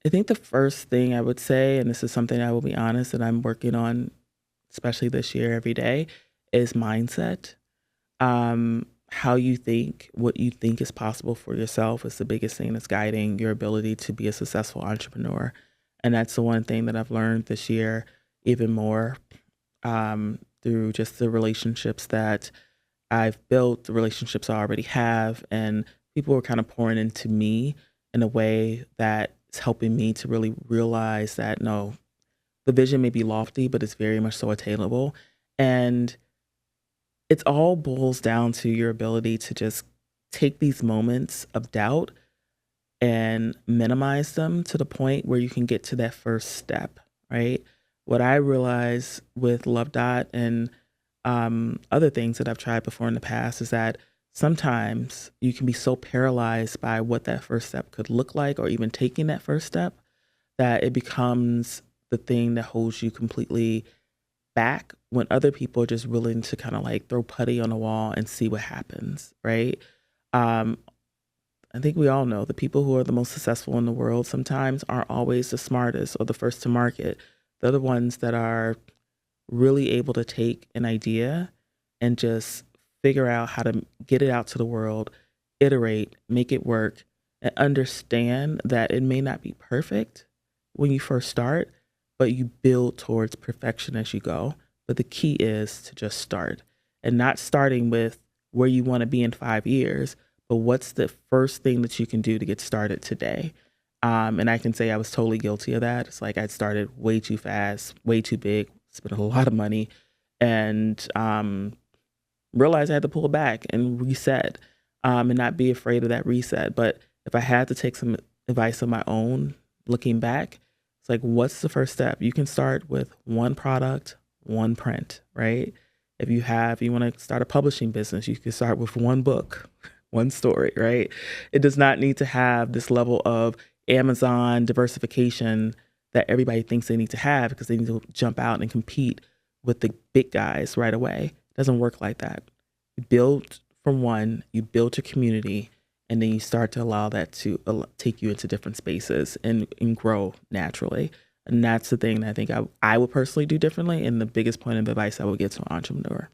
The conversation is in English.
I think the first thing I would say, and this is something I will be honest that I'm working on, especially this year every day, is mindset. How you think, what you think is possible for yourself is the biggest thing that's guiding your ability to be a successful entrepreneur. And that's the one thing that I've learned this year even more through just the relationships that I've built, the relationships I already have, and people are kind of pouring into me in a way that is helping me to really realize that no, the vision may be lofty, but it's very much so attainable. And it's all boils down to your ability to just take these moments of doubt and minimize them to the point where you can get to that first step, right? What I realize with Love Dot and other things that I've tried before in the past is that sometimes you can be so paralyzed by what that first step could look like or even taking that first step that it becomes the thing that holds you completely back when other people are just willing to kind of like throw putty on a wall and see what happens, right? Um, I think we all know the people who are the most successful in the world sometimes aren't always the smartest or the first to market. They're the ones that are really able to take an idea and just figure out how to get it out to the world, iterate, make it work, and understand that it may not be perfect when you first start, but you build towards perfection as you go. But the key is to just start and not starting with where you want to be in 5 years, but what's the first thing that you can do to get started today? And I can say I was totally guilty of that. It's like I started way too fast, way too big, spent a lot of money, and realized I had to pull back and reset, and not be afraid of that reset. But if I had to take some advice of my own, looking back, it's like, what's the first step? You can start with one product, one print, right? If you want to start a publishing business, you can start with one book, one story, right? It does not need to have this level of Amazon diversification that everybody thinks they need to have because they need to jump out and compete with the big guys right away. It doesn't work like that. You build from one, you build your community, and then you start to allow that to take you into different spaces and grow naturally. And that's the thing that I think I would personally do differently, and the biggest point of advice I would give to an entrepreneur.